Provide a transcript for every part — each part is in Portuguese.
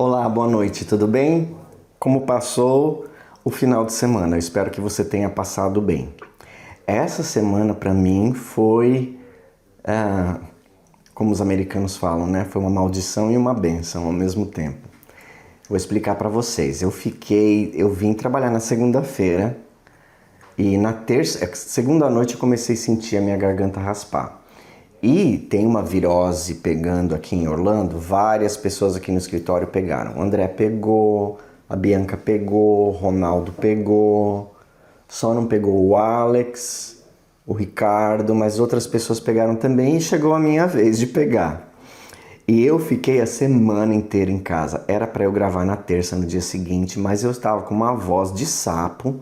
Olá, boa noite, tudo bem? Como passou o final de semana? Eu espero que você tenha passado bem. Essa semana para mim foi, como os americanos falam, né? Foi uma maldição e uma bênção ao mesmo tempo. Vou explicar para vocês. Eu vim trabalhar na segunda-feira e na segunda noite eu comecei a sentir a minha garganta raspar. E tem uma virose pegando aqui em Orlando, várias pessoas aqui no escritório pegaram. O André pegou, a Bianca pegou, o Ronaldo pegou, só não pegou o Alex, o Ricardo, mas outras pessoas pegaram também e chegou a minha vez de pegar. E eu fiquei a semana inteira em casa. Era para eu gravar na terça, no dia seguinte, mas eu estava com uma voz de sapo.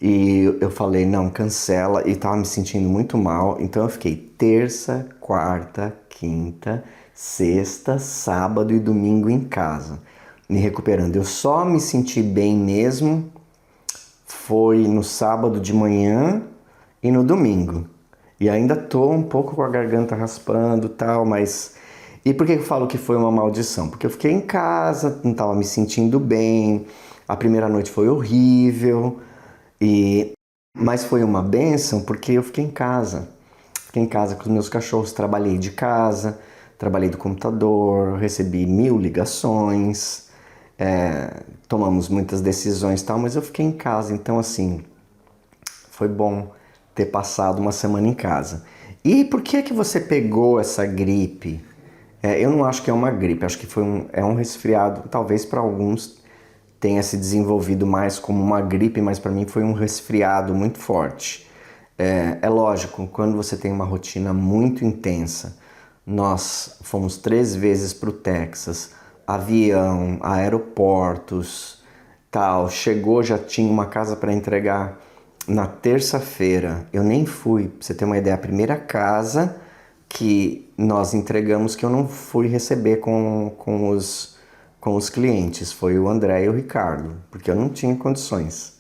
E eu falei, não, cancela, e tava me sentindo muito mal, então eu fiquei terça, quarta, quinta, sexta, sábado e domingo em casa, me recuperando. Eu só me senti bem mesmo, foi no sábado de manhã e no domingo. E ainda tô um pouco com a garganta raspando e tal, mas... E por que eu falo que foi uma maldição? Porque eu fiquei em casa, não tava me sentindo bem, a primeira noite foi horrível... Mas foi uma bênção porque eu fiquei em casa. Fiquei em casa com os meus cachorros, trabalhei de casa, trabalhei do computador, recebi 1000 ligações, tomamos muitas decisões e tal, mas eu fiquei em casa. Então, assim, foi bom ter passado uma semana em casa. E por que que você pegou essa gripe? Eu não acho que é uma gripe, acho que é um resfriado, talvez para alguns tenha se desenvolvido mais como uma gripe, mas para mim foi um resfriado muito forte. É lógico, quando você tem uma rotina muito intensa, nós fomos 3 vezes para o Texas, avião, aeroportos, tal, chegou, já tinha uma casa para entregar na terça-feira, eu nem fui, pra você ter uma ideia, a primeira casa que nós entregamos que eu não fui receber com os clientes, foi o André e o Ricardo, porque eu não tinha condições.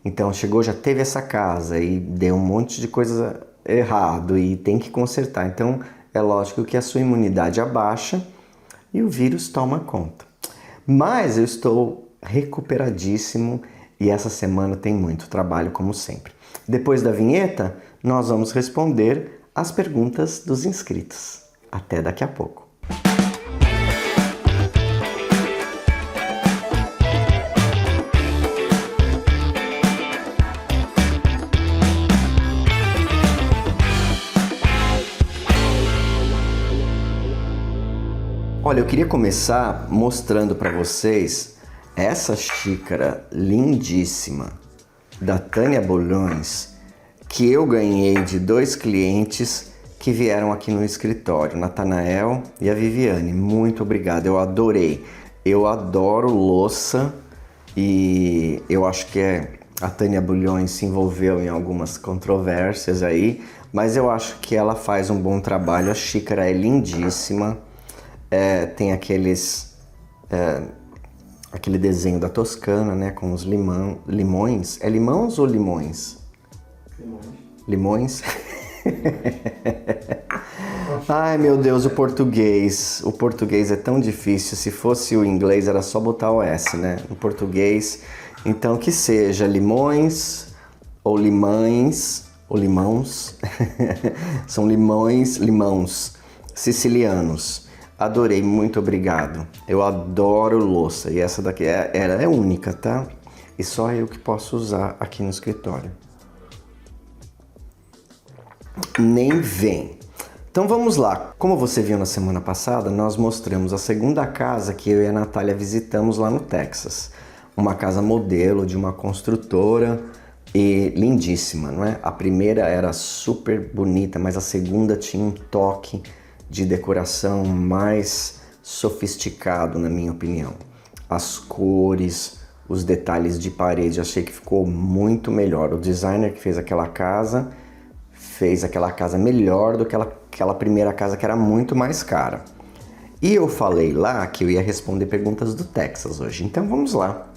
Então chegou, já teve essa casa e deu um monte de coisa errado e tem que consertar. Então é lógico que a sua imunidade abaixa e o vírus toma conta. Mas eu estou recuperadíssimo e essa semana tem muito trabalho, como sempre. Depois da vinheta, nós vamos responder as perguntas dos inscritos. Até daqui a pouco. Olha, eu queria começar mostrando para vocês essa xícara lindíssima da Tânia Bulhões que eu ganhei de 2 clientes que vieram aqui no escritório, Natanael e a Viviane. Muito obrigado, eu adorei. Eu adoro louça e eu acho que a Tânia Bulhões se envolveu em algumas controvérsias aí, mas eu acho que ela faz um bom trabalho. A xícara é lindíssima. Tem aquele desenho da Toscana, né, com os limões. É limões ou limões? Limões. Ai, meu Deus, o português é tão difícil. Se fosse o inglês era só botar o S, né? O português, então que seja limões ou limães ou limãos. São limãos sicilianos. Adorei, muito obrigado. Eu adoro louça e essa daqui ela é única, tá? E só eu que posso usar aqui no escritório. Nem vem. Então vamos lá. Como você viu na semana passada, nós mostramos a segunda casa que eu e a Natália visitamos lá no Texas. Uma casa modelo de uma construtora e lindíssima, não é? A primeira era super bonita, mas a segunda tinha um toque de decoração mais sofisticado, na minha opinião. As cores, os detalhes de parede, achei que ficou muito melhor. O designer que fez aquela casa melhor do que aquela primeira casa que era muito mais cara. E eu falei lá que eu ia responder perguntas do Texas hoje, então vamos lá.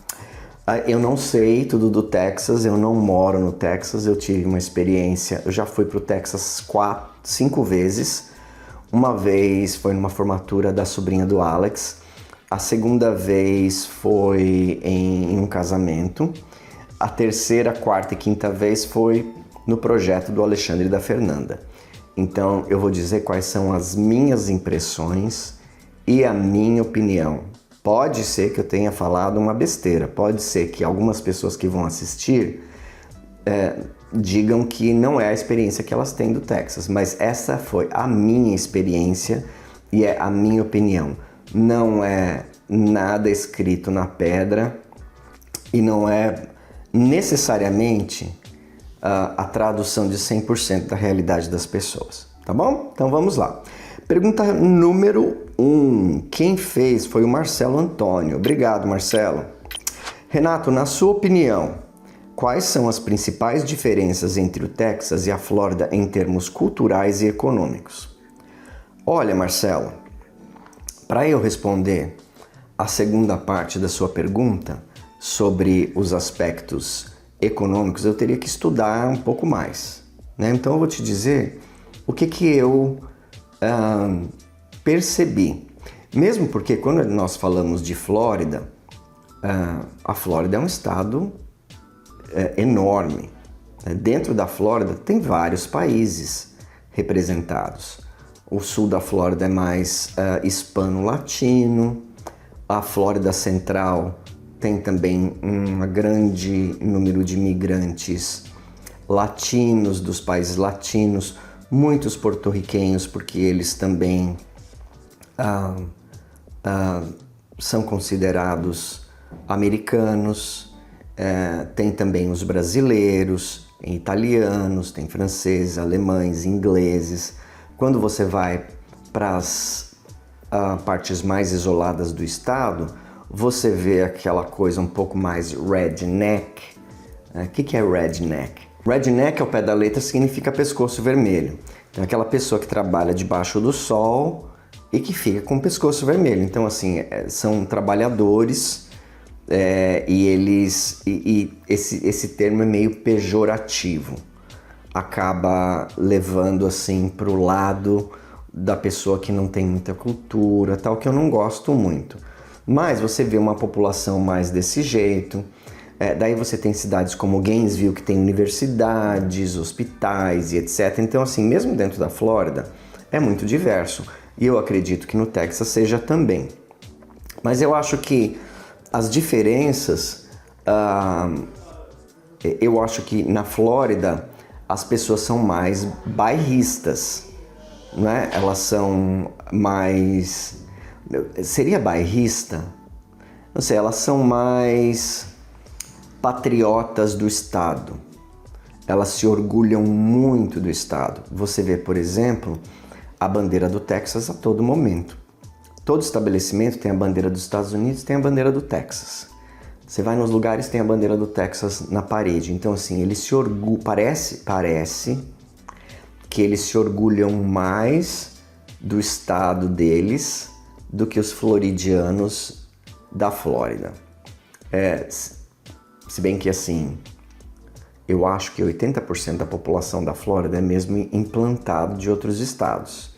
Eu não sei tudo do Texas, eu não moro no Texas, eu tive uma experiência, eu já fui para o Texas 5 vezes. Uma vez foi numa formatura da sobrinha do Alex, a segunda vez foi em um casamento, a terceira, quarta e quinta vez foi no projeto do Alexandre e da Fernanda. Então eu vou dizer quais são as minhas impressões e a minha opinião. Pode ser que eu tenha falado uma besteira, pode ser que algumas pessoas que vão assistir digam que não é a experiência que elas têm do Texas, mas essa foi a minha experiência e é a minha opinião. Não é nada escrito na pedra e não é necessariamente a tradução de 100% da realidade das pessoas, tá bom? Então vamos lá. Pergunta número 1. Quem fez foi o Marcelo Antônio. Obrigado, Marcelo. Renato, na sua opinião, quais são as principais diferenças entre o Texas e a Flórida em termos culturais e econômicos? Olha, Marcelo, para eu responder a segunda parte da sua pergunta sobre os aspectos econômicos, eu teria que estudar um pouco mais, né? Então eu vou te dizer o que eu percebi. Mesmo porque quando nós falamos de Flórida, a Flórida é um estado enorme. Dentro da Flórida tem vários países representados. O sul da Flórida é mais hispano-latino, a Flórida Central tem também um grande número de imigrantes latinos, dos países latinos, muitos porto-riquenhos, porque eles também são considerados americanos. Tem também os brasileiros, tem italianos, tem franceses, alemães, ingleses. Quando você vai para as partes mais isoladas do estado, você vê aquela coisa um pouco mais redneck. O que é redneck? Redneck, ao pé da letra, significa pescoço vermelho. Então, é aquela pessoa que trabalha debaixo do sol e que fica com o pescoço vermelho. Então, assim, são trabalhadores e esse termo é meio pejorativo. Acaba levando, assim, para o lado da pessoa que não tem muita cultura, tal, que eu não gosto muito. Mas você vê uma população mais desse jeito. Daí você tem cidades como Gainesville, que tem universidades, hospitais e etc. Então, assim, mesmo dentro da Flórida, é muito diverso. E eu acredito que no Texas seja também. Mas eu acho que as diferenças... eu acho que na Flórida as pessoas são mais bairristas, né? Elas são mais... Seria bairrista? Não sei, elas são mais patriotas do estado. Elas se orgulham muito do estado. Você vê, por exemplo, a bandeira do Texas a todo momento. Todo estabelecimento tem a bandeira dos Estados Unidos, tem a bandeira do Texas. Você vai nos lugares, tem a bandeira do Texas na parede. Então, assim, eles se orgulham... Parece que eles se orgulham mais do estado deles do que os floridianos da Flórida. Se bem que, assim, eu acho que 80% da população da Flórida é mesmo implantado de outros estados.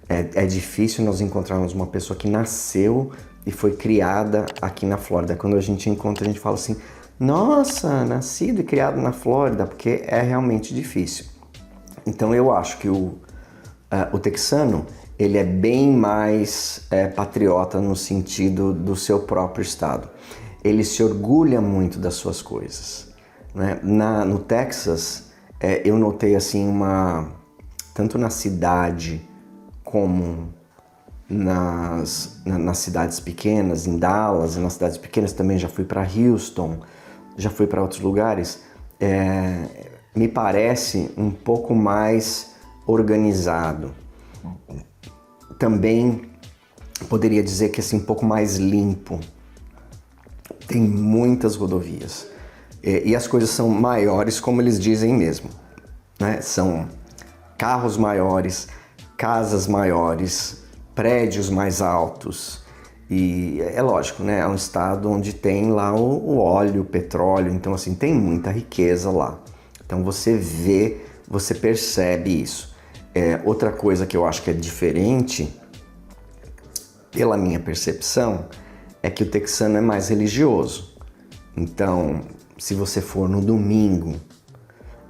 É difícil nós encontrarmos uma pessoa que nasceu e foi criada aqui na Flórida. Quando a gente encontra, a gente fala assim, nossa, nascido e criado na Flórida, porque é realmente difícil. Então eu acho que o texano, ele é bem mais patriota no sentido do seu próprio estado. Ele se orgulha muito das suas coisas, né? No Texas, eu notei assim tanto na cidade como nas cidades pequenas, em Dallas, e nas cidades pequenas também já fui para Houston, já fui para outros lugares, me parece um pouco mais organizado. Também poderia dizer que assim, um pouco mais limpo. Tem muitas rodovias. E as coisas são maiores, como eles dizem mesmo, né? São carros maiores, casas maiores, prédios mais altos. E é lógico, né? É um estado onde tem lá o óleo, o petróleo. Então, assim, tem muita riqueza lá. Então, você vê, você percebe isso. Outra coisa que eu acho que é diferente, pela minha percepção, é que o texano é mais religioso. Então, se você for no domingo,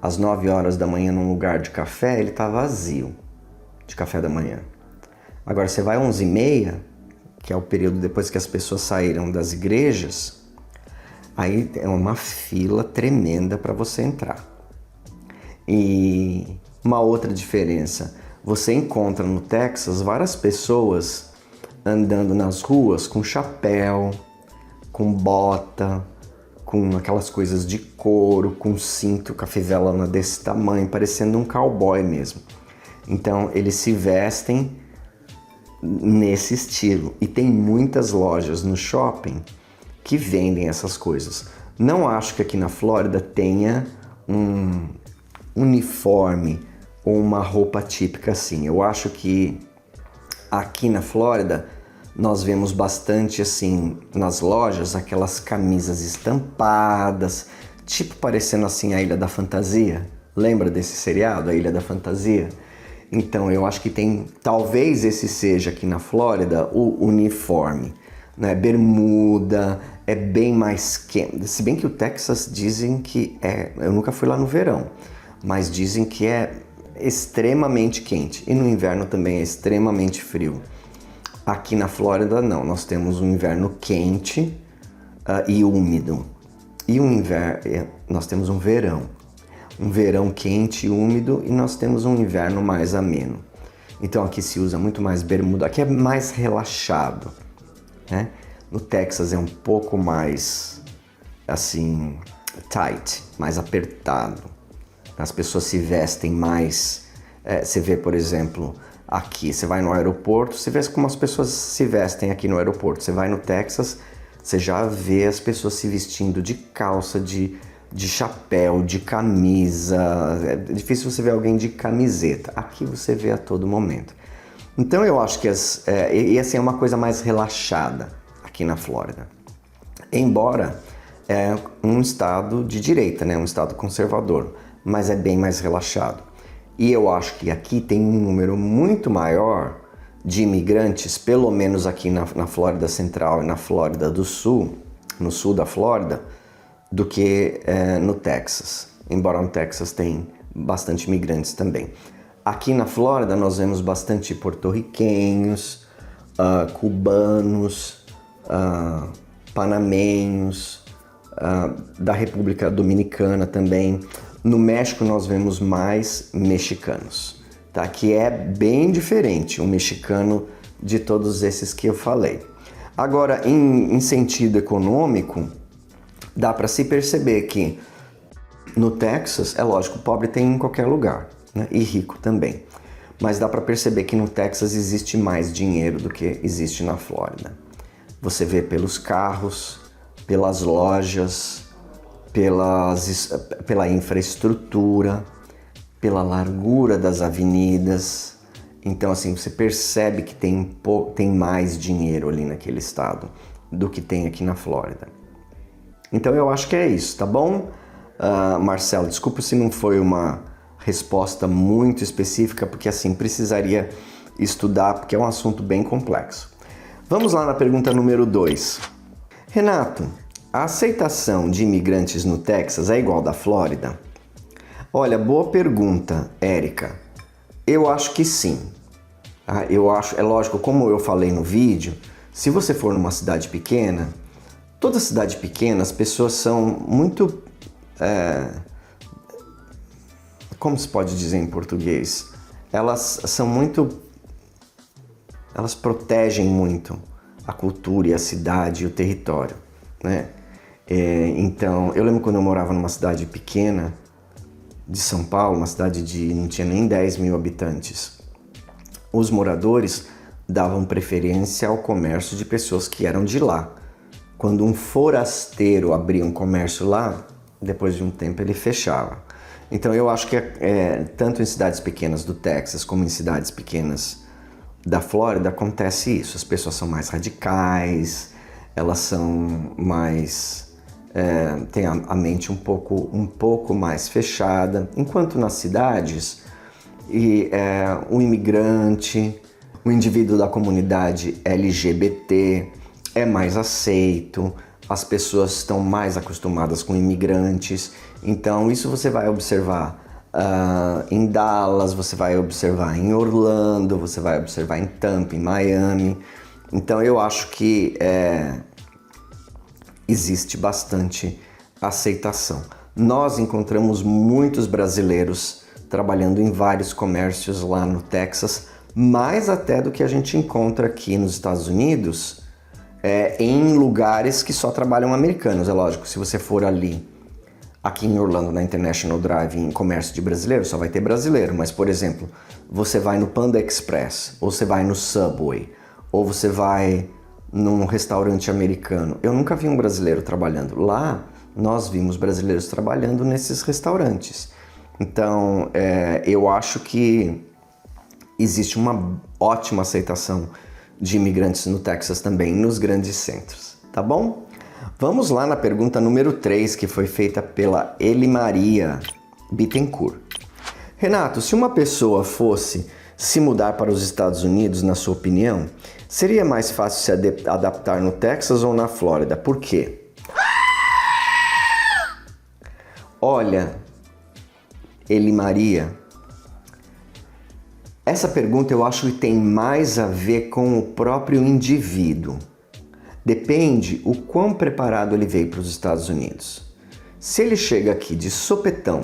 às 9 horas da manhã, num lugar de café, ele tá vazio de café da manhã. Agora, você vai às 11h30, que é o período depois que as pessoas saíram das igrejas, aí é uma fila tremenda para você entrar. E uma outra diferença, você encontra no Texas várias pessoas andando nas ruas com chapéu, com bota, com aquelas coisas de couro, com cinto, com a fivelona desse tamanho, parecendo um cowboy mesmo. Então eles se vestem nesse estilo e tem muitas lojas no shopping que vendem essas coisas. Não acho que aqui na Flórida tenha um uniforme ou uma roupa típica assim. Eu acho que aqui na Flórida nós vemos bastante assim nas lojas aquelas camisas estampadas, tipo parecendo assim a Ilha da Fantasia. Lembra desse seriado, a Ilha da Fantasia? Então eu acho que talvez esse seja aqui na Flórida o uniforme, né? Bermuda, é bem mais quente. Se bem que o Texas dizem que eu nunca fui lá no verão, mas dizem que é extremamente quente e no inverno também é extremamente frio. Aqui na Flórida não, nós temos um inverno quente e úmido. E nós temos um verão quente e úmido e nós temos um inverno mais ameno. Então aqui se usa muito mais bermuda, aqui é mais relaxado, né? No Texas é um pouco mais, assim, tight, mais apertado. As pessoas se vestem mais, você vê, por exemplo, aqui, você vai no aeroporto, você vê como as pessoas se vestem aqui no aeroporto. Você vai no Texas, você já vê as pessoas se vestindo de calça, de chapéu, de camisa. É difícil você ver alguém de camiseta. Aqui você vê a todo momento. Então eu acho que assim, é uma coisa mais relaxada aqui na Flórida. Embora é um estado de direita, né? Um estado conservador, mas é bem mais relaxado. E eu acho que aqui tem um número muito maior de imigrantes, pelo menos aqui na Flórida Central e na Flórida do Sul, no sul da Flórida, do que no Texas. Embora no Texas tem bastante imigrantes também. Aqui na Flórida nós vemos bastante porto-riquenhos, cubanos, panamenhos, da República Dominicana também. No México nós vemos mais mexicanos, tá? Que é bem diferente o mexicano de todos esses que eu falei. Agora, em sentido econômico, dá para se perceber que no Texas, é lógico, pobre tem em qualquer lugar, né? E rico também. Mas dá para perceber que no Texas existe mais dinheiro do que existe na Flórida. Você vê pelos carros, pelas lojas, pela infraestrutura, pela largura das avenidas. Então, assim, você percebe que tem mais dinheiro ali naquele estado do que tem aqui na Flórida. Então, eu acho que é isso, tá bom? Marcelo, desculpa se não foi uma resposta muito específica, porque, assim, precisaria estudar, porque é um assunto bem complexo. Vamos lá na pergunta número 2. Renato, a aceitação de imigrantes no Texas é igual da Flórida? Olha, boa pergunta, Érica. Eu acho que sim. É lógico, como eu falei no vídeo, se você for numa cidade pequena, toda cidade pequena, as pessoas são muito... como se pode dizer em português? Elas protegem muito a cultura e a cidade e o território, né? Então, eu lembro quando eu morava numa cidade pequena de São Paulo, uma cidade não tinha nem 10 mil habitantes. Os moradores davam preferência ao comércio de pessoas que eram de lá. Quando um forasteiro abria um comércio lá, depois de um tempo ele fechava. Então eu acho que tanto em cidades pequenas do Texas como em cidades pequenas da Flórida acontece isso. As pessoas são mais radicais, elas são mais... têm a mente um pouco mais fechada. Enquanto nas cidades e o imigrante, o indivíduo da comunidade LGBT é mais aceito, as pessoas estão mais acostumadas com imigrantes. Então isso você vai observar em Dallas, você vai observar em Orlando, você vai observar em Tampa, em Miami. Então eu acho que existe bastante aceitação. Nós encontramos muitos brasileiros trabalhando em vários comércios lá no Texas, mais até do que a gente encontra aqui nos Estados Unidos, em lugares que só trabalham americanos. É lógico, se você for ali, aqui em Orlando, na International Drive, em comércio de brasileiro, só vai ter brasileiro. Mas, por exemplo, você vai no Panda Express, ou você vai no Subway, ou você vai num restaurante americano. Eu nunca vi um brasileiro trabalhando. Lá, nós vimos brasileiros trabalhando nesses restaurantes. Então, eu acho que existe uma ótima aceitação de imigrantes no Texas também, nos grandes centros, tá bom? Vamos lá na pergunta número 3, que foi feita pela Elimaria Bittencourt. Renato, se uma pessoa fosse se mudar para os Estados Unidos, na sua opinião, seria mais fácil se adaptar no Texas ou na Flórida? Por quê? Olha, Elimaria, essa pergunta eu acho que tem mais a ver com o próprio indivíduo. Depende o quão preparado ele veio para os Estados Unidos. Se ele chega aqui de sopetão,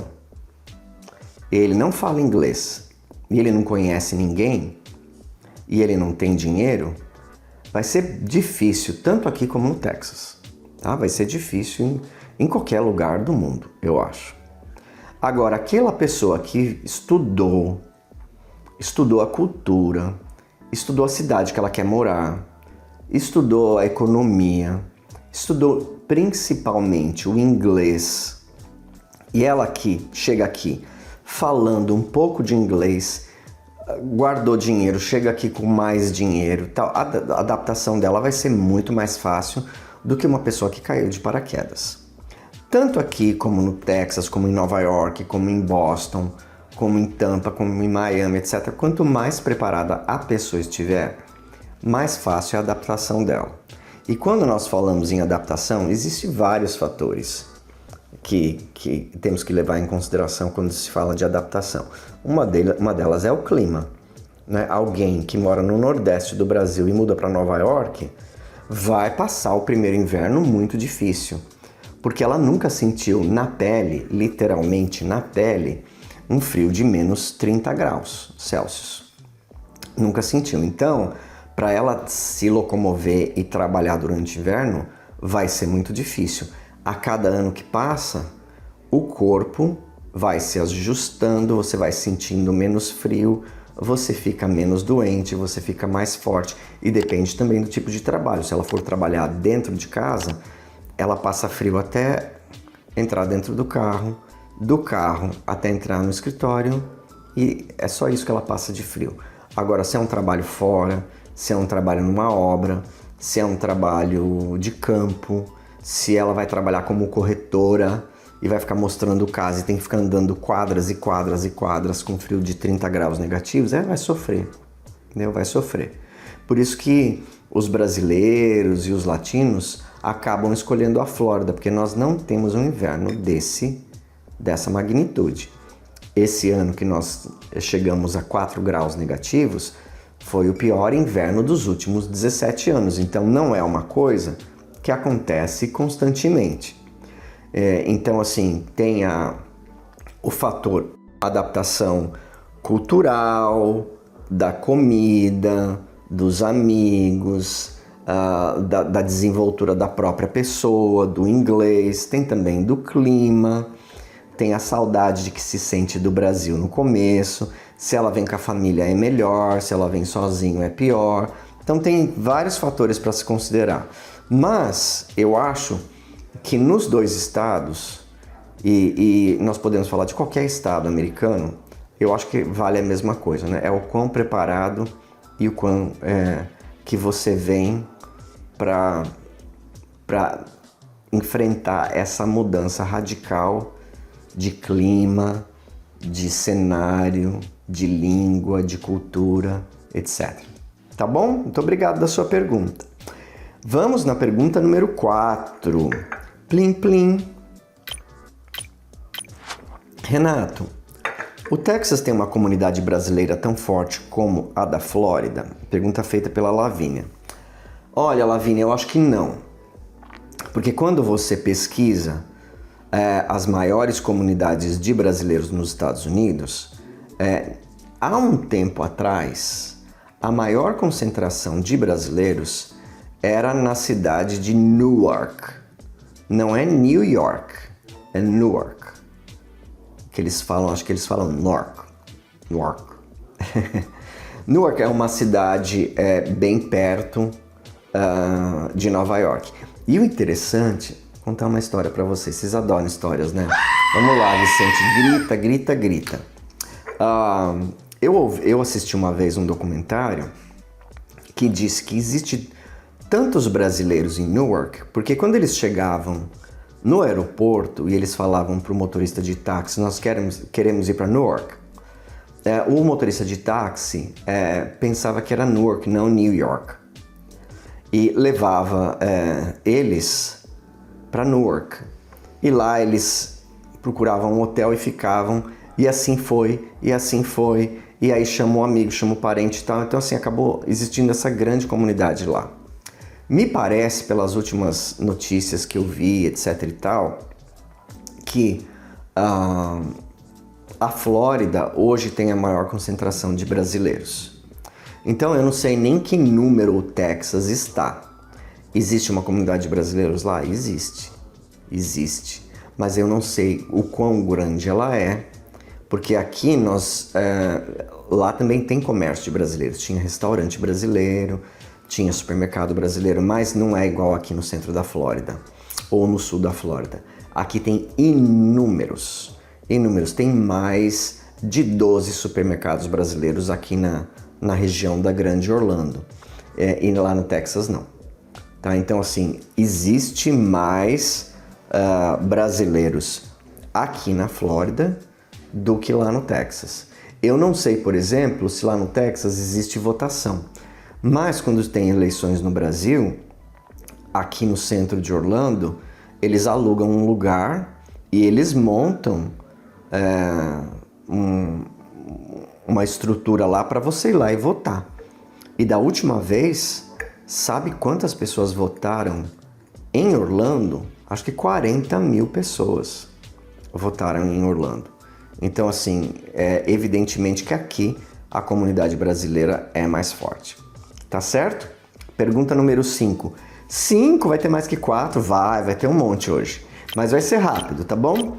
ele não fala inglês e ele não conhece ninguém e ele não tem dinheiro, vai ser difícil tanto aqui como no Texas, tá? Vai ser difícil em qualquer lugar do mundo, eu acho. Agora, aquela pessoa que estudou a cultura, estudou a cidade que ela quer morar, estudou a economia, estudou principalmente o inglês, e ela chega aqui falando um pouco de inglês, guardou dinheiro, chega aqui com mais dinheiro, tal, a adaptação dela vai ser muito mais fácil do que uma pessoa que caiu de paraquedas. Tanto aqui como no Texas, como em Nova York, como em Boston, como em Tampa, como em Miami, etc. Quanto mais preparada a pessoa estiver, mais fácil é a adaptação dela. E quando nós falamos em adaptação, existem vários fatores que temos que levar em consideração quando se fala de adaptação. Uma delas é o clima, né? Alguém que mora no Nordeste do Brasil e muda para Nova York vai passar o primeiro inverno muito difícil, porque ela nunca sentiu na pele, literalmente na pele, um frio de menos 30 graus Celsius. Nunca sentiu. Então, para ela se locomover e trabalhar durante o inverno, vai ser muito difícil. A cada ano que passa, o corpo vai se ajustando, você vai sentindo menos frio, você fica menos doente, você fica mais forte. E depende também do tipo de trabalho. Se ela for trabalhar dentro de casa, ela passa frio até entrar dentro do carro até entrar no escritório, e é só isso que ela passa de frio. Agora, se é um trabalho fora, se é um trabalho numa obra, se é um trabalho de campo, se ela vai trabalhar como corretora e vai ficar mostrando o caso e tem que ficar andando quadras e quadras e quadras com frio de 30 graus negativos, vai sofrer, entendeu? Vai sofrer. Por isso que os brasileiros e os latinos acabam escolhendo a Flórida, porque nós não temos um inverno dessa magnitude. Esse ano que nós chegamos a 4 graus negativos foi o pior inverno dos últimos 17 anos. Então não é uma coisa que acontece constantemente. Então, assim, tem o fator adaptação cultural, da comida, dos amigos, da desenvoltura da própria pessoa, do inglês, tem também do clima. Tem a saudade de que se sente do Brasil no começo, se ela vem com a família é melhor, se ela vem sozinho é pior. Então tem vários fatores para se considerar. Mas eu acho que nos dois estados, e nós podemos falar de qualquer estado americano, eu acho que vale a mesma coisa, né? É o quão preparado e o quão que você vem para enfrentar essa mudança radical de clima, de cenário, de língua, de cultura, etc. Tá bom? Muito obrigado da sua pergunta. Vamos na pergunta número 4. Plim, plim. Renato, o Texas tem uma comunidade brasileira tão forte como a da Flórida? Pergunta feita pela Lavínia. Olha, Lavínia, eu acho que não. Porque quando você pesquisa as maiores comunidades de brasileiros nos Estados Unidos, há um tempo atrás, a maior concentração de brasileiros era na cidade de Newark. Não é New York, é Newark. Que eles falam, acho que eles falam Newark. Newark é uma cidade bem perto de Nova York. E o interessante, vou contar uma história para vocês. Vocês adoram histórias, né? Vamos lá, Vicente, grita, grita, grita. Eu assisti uma vez um documentário que diz que existe tantos brasileiros em Newark, porque quando eles chegavam no aeroporto e eles falavam para o motorista de táxi, nós queremos ir para Newark, o motorista de táxi pensava que era Newark, não New York, e levava eles para Newark. E lá eles procuravam um hotel e ficavam, e assim foi, e aí chamou amigo, chamou parente e tal. Então assim, acabou existindo essa grande comunidade lá. Me parece, pelas últimas notícias que eu vi, etc e tal, que a Flórida hoje tem a maior concentração de brasileiros. Então eu não sei nem que número o Texas está. Existe uma comunidade de brasileiros lá? Existe. Mas eu não sei o quão grande ela é, porque aqui lá também tem comércio de brasileiros. Tinha restaurante brasileiro, tinha supermercado brasileiro, mas não é igual aqui no centro da Flórida ou no sul da Flórida. Aqui tem inúmeros. Tem mais de 12 supermercados brasileiros aqui na região da Grande Orlando. E lá no Texas não. Tá? Então assim, existe mais brasileiros aqui na Flórida do que lá no Texas. Eu não sei, por exemplo, se lá no Texas existe votação. Mas quando tem eleições no Brasil, aqui no centro de Orlando, eles alugam um lugar e eles montam uma estrutura lá para você ir lá e votar. E da última vez, sabe quantas pessoas votaram em Orlando? Acho que 40 mil pessoas votaram em Orlando. Então, assim, evidentemente que aqui a comunidade brasileira é mais forte. Tá certo? Pergunta número 5. 5? Vai ter mais que 4? Vai ter um monte hoje. Mas vai ser rápido, tá bom?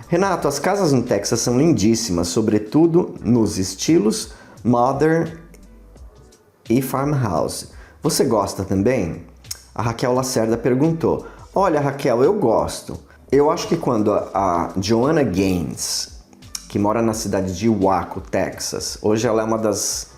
Renato, as casas no Texas são lindíssimas, sobretudo nos estilos modern e farmhouse. Você gosta também? A Raquel Lacerda perguntou. Olha, Raquel, eu gosto. Eu acho que quando a Joanna Gaines, que mora na cidade de Waco, Texas, hoje ela é uma das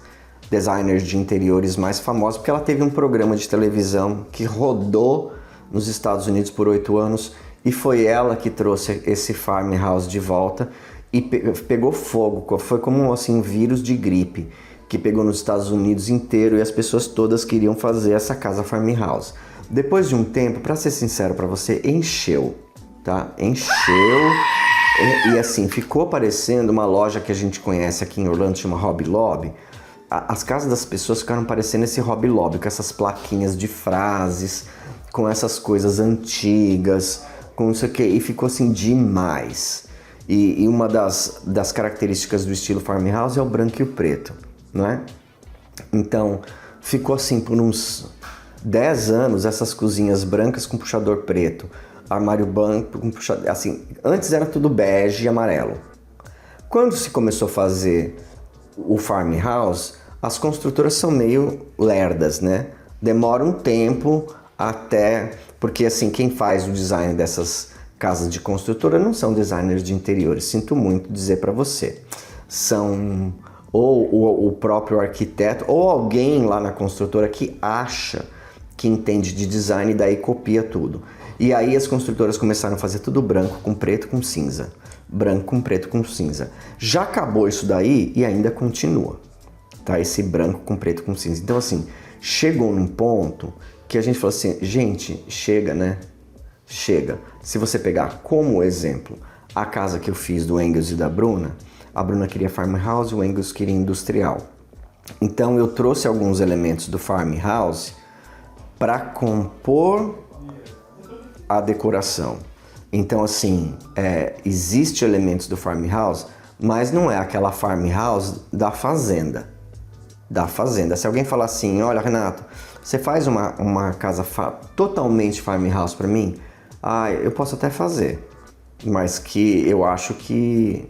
designers de interiores mais famosas, porque ela teve um programa de televisão que rodou nos Estados Unidos por 8 anos, e foi ela que trouxe esse farmhouse de volta e pegou fogo. Foi como assim, um vírus de gripe que pegou nos Estados Unidos inteiro, e as pessoas todas queriam fazer essa casa farmhouse. Depois de um tempo, para ser sincero para você, encheu, tá? Encheu. E assim, ficou parecendo uma loja que a gente conhece aqui em Orlando, chama Hobby Lobby. As casas das pessoas ficaram parecendo esse Hobby Lobby, com essas plaquinhas de frases, com essas coisas antigas, com isso aqui, e ficou assim demais. E uma das características do estilo farmhouse é o branco e o preto, não é? Então, ficou assim por uns 10 anos, essas cozinhas brancas com puxador preto, armário branco com puxador, assim, antes era tudo bege e amarelo. Quando se começou a fazer o farmhouse, as construtoras são meio lerdas, né? Demora um tempo até... Porque assim, quem faz o design dessas casas de construtora não são designers de interiores. Sinto muito dizer para você. São ou o próprio arquiteto ou alguém lá na construtora que acha que entende de design e daí copia tudo. E aí as construtoras começaram a fazer tudo branco com preto com cinza. Branco com preto com cinza. Já acabou isso daí e ainda continua. Tá? Esse branco com preto com cinza. Então assim, chegou num ponto que a gente falou assim, gente, chega, né? Chega. Se você pegar como exemplo a casa que eu fiz do Engels e da Bruna, a Bruna queria farmhouse, o Engels queria industrial. Então eu trouxe alguns elementos do farmhouse para compor a decoração. Então assim, existe elementos do farmhouse, mas não é aquela farmhouse da fazenda. Da fazenda. Se alguém falar assim, olha Renato, você faz uma casa totalmente farmhouse para mim? Ah, eu posso até fazer, mas que eu acho que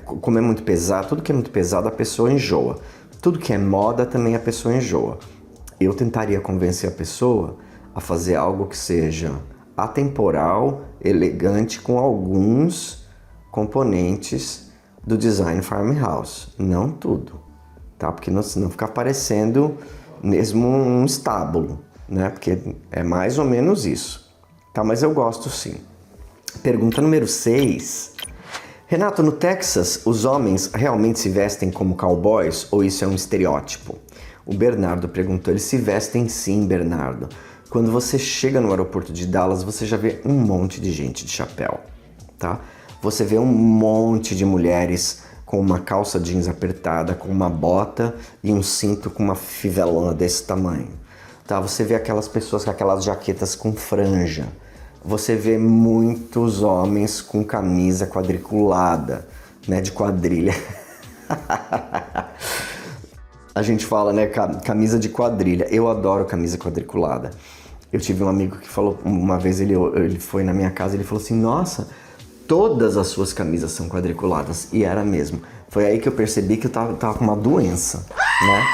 como é muito pesado, tudo que é muito pesado a pessoa enjoa. Tudo que é moda também a pessoa enjoa. Eu tentaria convencer a pessoa a fazer algo que seja atemporal, elegante, com alguns componentes do design farmhouse. Não tudo, tá? Porque senão fica parecendo mesmo um estábulo, né? Porque é mais ou menos isso, tá? Mas eu gosto sim. Pergunta número 6. Renato, no Texas, os homens realmente se vestem como cowboys ou isso é um estereótipo? O Bernardo perguntou, eles se vestem sim, Bernardo. Quando você chega no aeroporto de Dallas, você já vê um monte de gente de chapéu, tá? Você vê um monte de mulheres com uma calça jeans apertada, com uma bota e um cinto com uma fivelona desse tamanho, tá? Você vê aquelas pessoas com aquelas jaquetas com franja. Você vê muitos homens com camisa quadriculada, né, de quadrilha. A gente fala, né, camisa de quadrilha. Eu adoro camisa quadriculada. Eu tive um amigo que falou, uma vez ele foi na minha casa e ele falou assim, nossa, todas as suas camisas são quadriculadas. E era mesmo. Foi aí que eu percebi que eu tava com uma doença, né?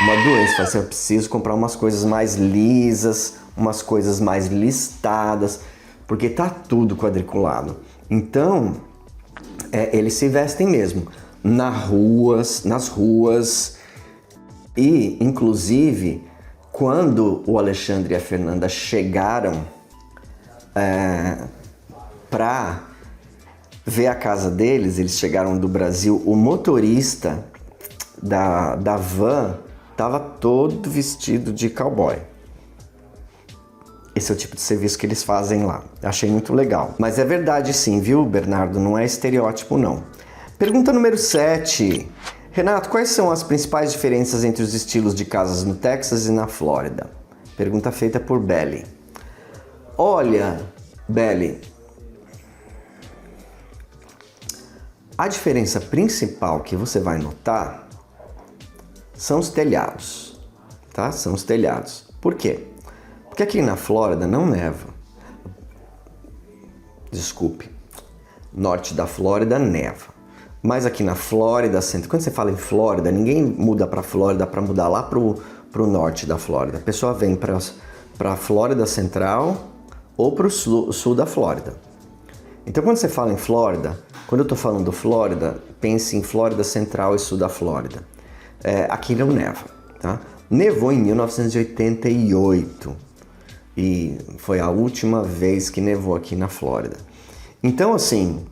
Uma doença. Falei assim, eu preciso comprar umas coisas mais lisas, umas coisas mais listadas, porque tá tudo quadriculado. Então, eles se vestem mesmo nas ruas e, inclusive, quando o Alexandre e a Fernanda chegaram para ver a casa deles, eles chegaram do Brasil, o motorista da van estava todo vestido de cowboy. Esse é o tipo de serviço que eles fazem lá. Achei muito legal. Mas é verdade sim, viu, Bernardo? Não é estereótipo, não. Pergunta número 7. Renato, quais são as principais diferenças entre os estilos de casas no Texas e na Flórida? Pergunta feita por Belly. Olha, Belly, a diferença principal que você vai notar são os telhados, tá? São os telhados. Por quê? Porque aqui na Flórida não neva. Desculpe. Norte da Flórida neva. Mas aqui na Flórida, quando você fala em Flórida, ninguém muda para Flórida para mudar lá pro norte da Flórida. A pessoa vem para a Flórida Central ou para o sul da Flórida. Então quando você fala em Flórida, quando eu estou falando Flórida, pense em Flórida Central e sul da Flórida. Aqui não neva, tá? Nevou em 1988 e foi a última vez que nevou aqui na Flórida. Então assim,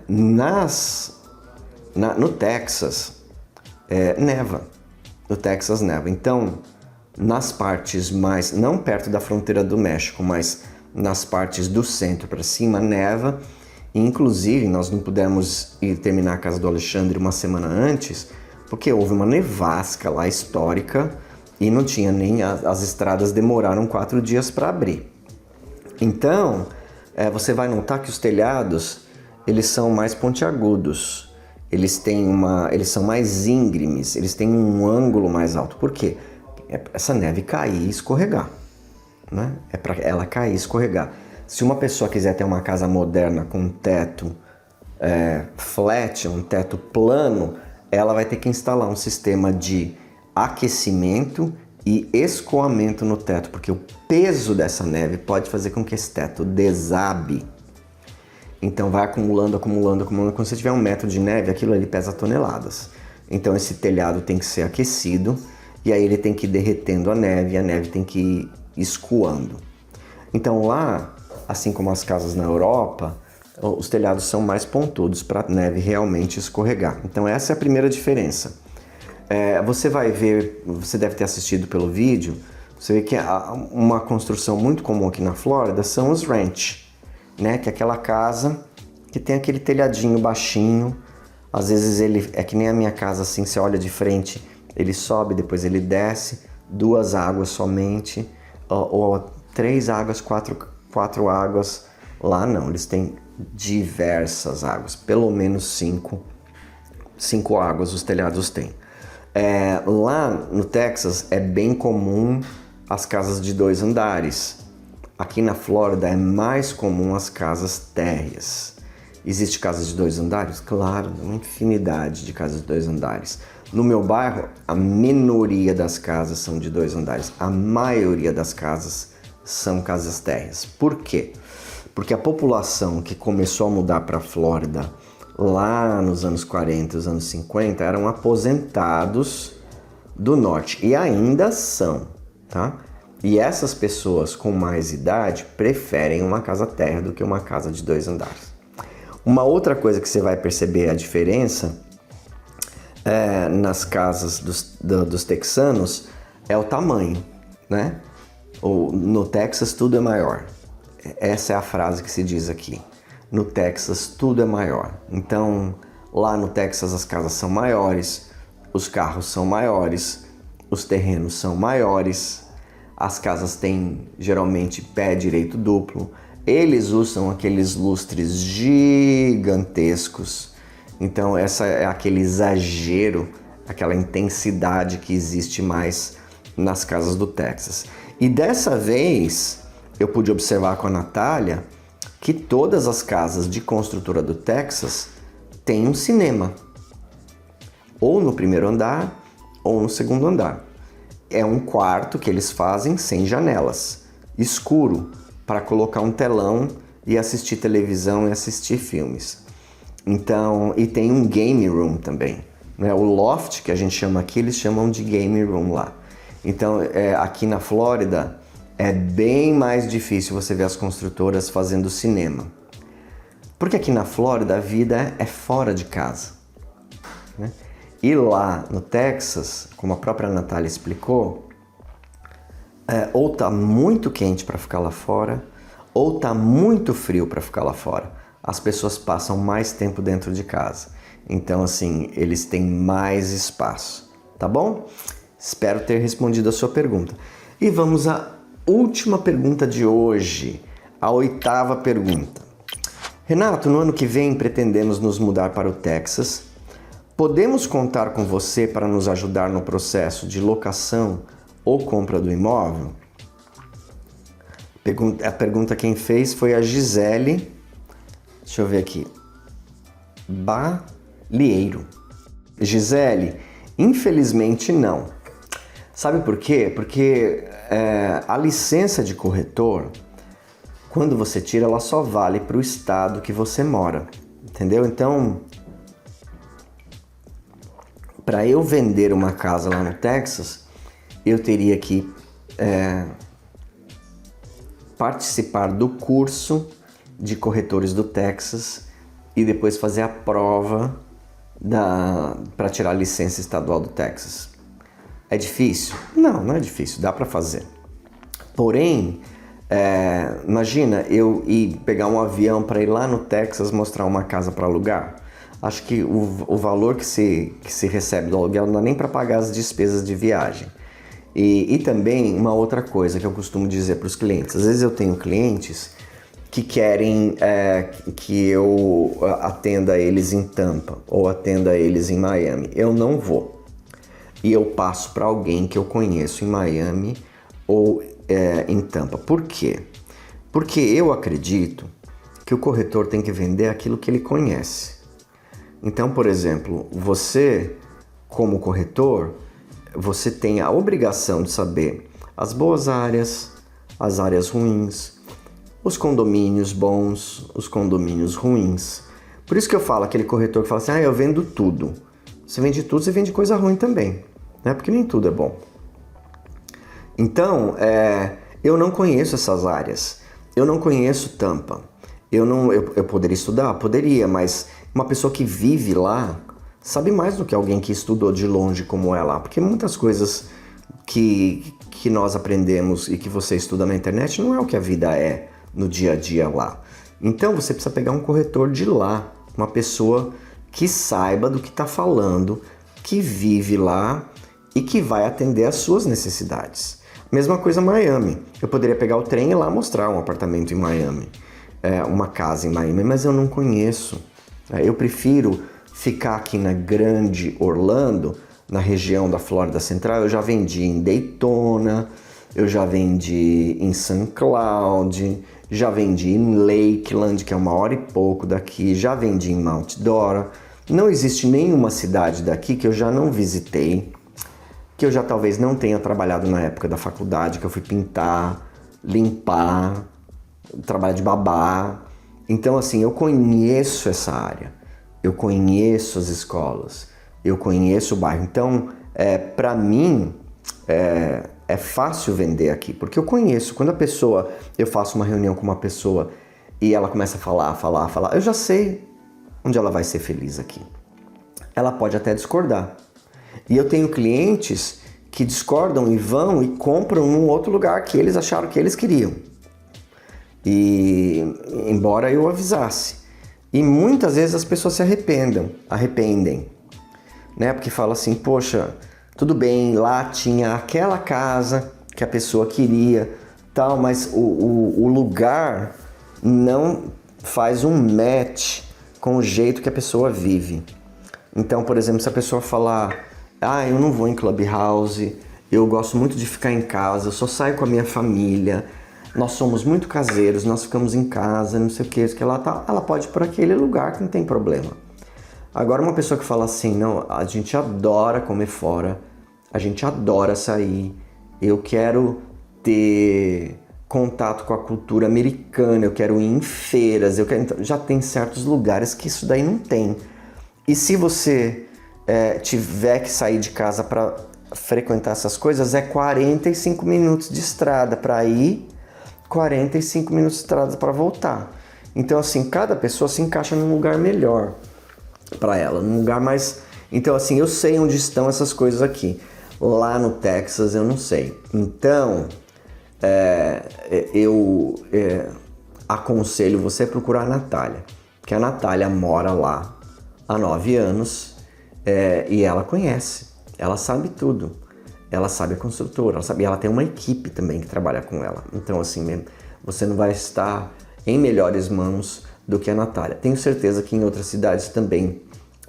no Texas neva. No Texas neva. Então, nas partes mais, não perto da fronteira do México, mas nas partes do centro para cima, neva. Inclusive, nós não pudemos ir terminar a casa do Alexandre uma semana antes, porque houve uma nevasca lá histórica e não tinha nem... As estradas demoraram 4 dias para abrir. Então, você vai notar que os telhados, eles são mais pontiagudos. Eles são mais íngremes, eles têm um ângulo mais alto. Por quê? Essa neve cair e escorregar, né? É para ela cair e escorregar. Se uma pessoa quiser ter uma casa moderna com um teto flat, um teto plano, ela vai ter que instalar um sistema de aquecimento e escoamento no teto, porque o peso dessa neve pode fazer com que esse teto desabe. Então vai acumulando. Quando você tiver 1 metro de neve, aquilo ali pesa toneladas. Então esse telhado tem que ser aquecido e aí ele tem que ir derretendo a neve e a neve tem que ir escoando. Então lá, assim como as casas na Europa, os telhados são mais pontudos para a neve realmente escorregar. Então essa é a primeira diferença. Você vai ver, você deve ter assistido pelo vídeo, você vê que uma construção muito comum aqui na Flórida são os ranch, né? Que é aquela casa que tem aquele telhadinho baixinho. Às vezes ele é que nem a minha casa, assim, você olha de frente, ele sobe, depois ele desce, 2 águas somente, ou 3 águas, 4 águas. Lá não, eles têm diversas águas, pelo menos 5 águas os telhados têm. Lá no Texas é bem comum as casas de 2 andares. Aqui na Flórida é mais comum as casas térreas. Existe casas de 2 andares? Claro, uma infinidade de casas de 2 andares. No meu bairro, a minoria das casas são de 2 andares. A maioria das casas são casas térreas. Por quê? Porque a população que começou a mudar para a Flórida lá nos anos 40, os anos 50, eram aposentados do norte e ainda são, tá? E essas pessoas com mais idade preferem uma casa térrea do que uma casa de 2 andares. Uma outra coisa que você vai perceber a diferença nas casas dos texanos é o tamanho, né? No Texas tudo é maior. Essa é a frase que se diz aqui. No Texas tudo é maior. Então, lá no Texas as casas são maiores, os carros são maiores, os terrenos são maiores, as casas têm geralmente pé direito duplo, eles usam aqueles lustres gigantescos. Então, essa é aquele exagero, aquela intensidade que existe mais nas casas do Texas. E dessa vez, eu pude observar com a Natália que todas as casas de construtora do Texas têm um cinema, ou no primeiro andar, ou no segundo andar. É um quarto que eles fazem sem janelas, escuro, para colocar um telão e assistir televisão e assistir filmes. Então, e tem um game room também, né? O loft, que a gente chama aqui, eles chamam de game room lá. Então, aqui na Flórida, é bem mais difícil você ver as construtoras fazendo cinema. Porque aqui na Flórida a vida é fora de casa, né? E lá no Texas, como a própria Natália explicou, ou tá muito quente para ficar lá fora, ou tá muito frio para ficar lá fora. As pessoas passam mais tempo dentro de casa. Então, assim, eles têm mais espaço, tá bom? Espero ter respondido a sua pergunta. E vamos à última pergunta de hoje, a 8ª pergunta. Renato, no ano que vem pretendemos nos mudar para o Texas. Podemos contar com você para nos ajudar no processo de locação ou compra do imóvel? A pergunta quem fez foi a Gisele, deixa eu ver aqui, Balieiro. Gisele, infelizmente não. Sabe por quê? Porque a licença de corretor, quando você tira, ela só vale para o estado que você mora, entendeu? Então, para eu vender uma casa lá no Texas, eu teria que participar do curso de corretores do Texas e depois fazer a prova para tirar a licença estadual do Texas. É difícil? Não, não é difícil, dá para fazer. Porém, imagina eu ir pegar um avião para ir lá no Texas mostrar uma casa para alugar. Acho que o valor que se recebe do aluguel não dá nem para pagar as despesas de viagem. E também uma outra coisa que eu costumo dizer para os clientes. Às vezes eu tenho clientes que querem que eu atenda eles em Tampa ou atenda eles em Miami. Eu não vou. E eu passo para alguém que eu conheço em Miami ou em Tampa. Por quê? Porque eu acredito que o corretor tem que vender aquilo que ele conhece. Então, por exemplo, você, como corretor, você tem a obrigação de saber as boas áreas, as áreas ruins, os condomínios bons, os condomínios ruins. Por isso que eu falo, aquele corretor que fala assim, eu vendo tudo. Você vende tudo, você vende coisa ruim também, né? Porque nem tudo é bom. Então, eu não conheço essas áreas, eu não conheço Tampa. Eu poderia estudar? Poderia, mas uma pessoa que vive lá sabe mais do que alguém que estudou de longe como é lá, porque muitas coisas que nós aprendemos e que você estuda na internet não é o que a vida é no dia a dia lá. Então você precisa pegar um corretor de lá, uma pessoa que saiba do que está falando, que vive lá e que vai atender às suas necessidades. Mesma coisa Miami. Eu poderia pegar o trem e ir lá mostrar um apartamento em Miami, uma casa em Miami, mas eu não conheço. Eu prefiro ficar aqui na grande Orlando, na região da Flórida Central. Eu já vendi em Daytona, eu já vendi em St. Cloud, já vendi em Lakeland, que é 1 hora e pouco daqui, já vendi em Mount Dora. Não existe nenhuma cidade daqui que eu já não visitei, que eu já talvez não tenha trabalhado na época da faculdade, que eu fui pintar, limpar, trabalhar de babá. Então, assim, eu conheço essa área, eu conheço as escolas, eu conheço o bairro. Então, para mim, é fácil vender aqui, porque eu conheço. Quando eu faço uma reunião com uma pessoa e ela começa a falar, eu já sei onde ela vai ser feliz aqui. Ela pode até discordar. E eu tenho clientes que discordam e vão e compram num outro lugar que eles acharam que eles queriam. E embora eu avisasse. E muitas vezes as pessoas se arrependem, né? Porque fala assim, poxa, tudo bem, lá tinha aquela casa que a pessoa queria, tal, mas o lugar não faz um match com o jeito que a pessoa vive. Então, por exemplo, se a pessoa falar, eu não vou em Clubhouse, eu gosto muito de ficar em casa, eu só saio com a minha família, nós somos muito caseiros, nós ficamos em casa, não sei o que, ela pode ir por aquele lugar que não tem problema. Agora, uma pessoa que fala assim, não, a gente adora comer fora, a gente adora sair, eu quero ter contato com a cultura americana, eu quero ir em feiras, então, já tem certos lugares que isso daí não tem. E se você tiver que sair de casa para frequentar essas coisas, 45 minutos de estrada para ir, 45 minutos de estrada para voltar. Então, assim, cada pessoa se encaixa num lugar melhor para ela, num lugar mais... Então, assim, eu sei onde estão essas coisas aqui. Lá no Texas, eu não sei. Então, eu aconselho você a procurar a Natália, porque a Natália mora lá há 9 anos e ela conhece, ela sabe tudo. Ela sabe a construtora, e ela tem uma equipe também que trabalha com ela. Então, assim, você não vai estar em melhores mãos do que a Natália. Tenho certeza que em outras cidades também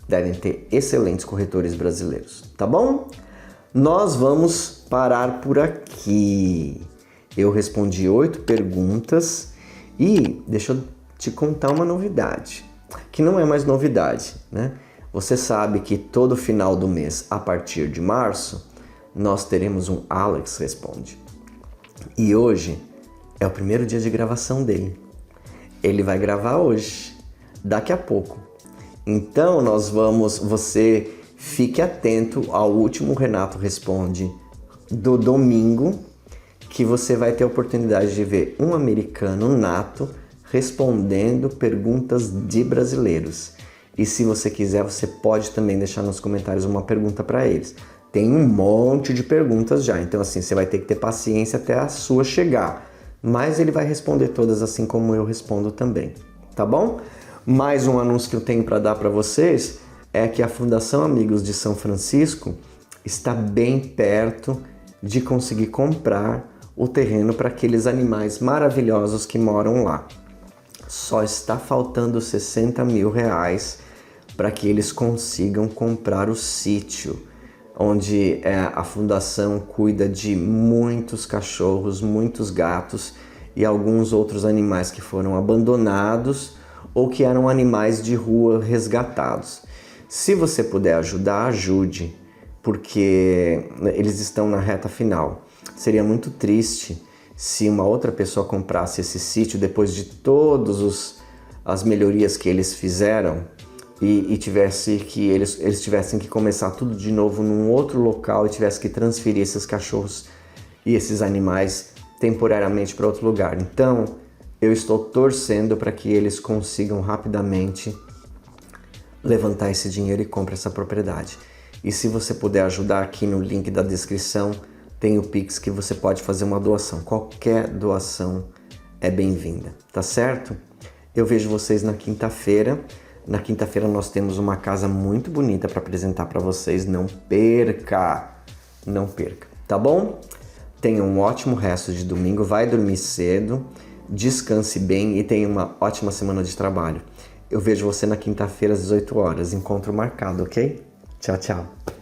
devem ter excelentes corretores brasileiros, tá bom? Nós vamos parar por aqui. Eu respondi 8 perguntas e deixa eu te contar uma novidade, que não é mais novidade, né? Você sabe que todo final do mês, a partir de março, nós teremos um Alex Responde. E hoje é o primeiro dia de gravação dele. Ele vai gravar hoje, daqui a pouco. Então você fique atento ao último Renato Responde do domingo, que você vai ter a oportunidade de ver um americano nato respondendo perguntas de brasileiros. E se você quiser, você pode também deixar nos comentários uma pergunta para eles. Tem um monte de perguntas já, então assim, você vai ter que ter paciência até a sua chegar. Mas ele vai responder todas assim como eu respondo também, tá bom? Mais um anúncio que eu tenho para dar para vocês é que a Fundação Amigos de São Francisco está bem perto de conseguir comprar o terreno para aqueles animais maravilhosos que moram lá. Só está faltando R$60 mil para que eles consigam comprar o sítio, onde a fundação cuida de muitos cachorros, muitos gatos e alguns outros animais que foram abandonados ou que eram animais de rua resgatados. Se você puder ajudar, ajude, porque eles estão na reta final. Seria muito triste se uma outra pessoa comprasse esse sítio depois de todas as melhorias que eles fizeram e eles tivessem que começar tudo de novo num outro local e tivessem que transferir esses cachorros e esses animais temporariamente para outro lugar. Então, eu estou torcendo para que eles consigam rapidamente levantar esse dinheiro e comprar essa propriedade. E se você puder ajudar, aqui no link da descrição tem o Pix que você pode fazer uma doação. Qualquer doação é bem-vinda, tá certo? Eu vejo vocês na quinta-feira. Na quinta-feira nós temos uma casa muito bonita para apresentar para vocês. Não perca! Não perca, tá bom? Tenha um ótimo resto de domingo. Vai dormir cedo, descanse bem e tenha uma ótima semana de trabalho. Eu vejo você na quinta-feira às 18 horas. Encontro marcado, ok? Tchau, tchau.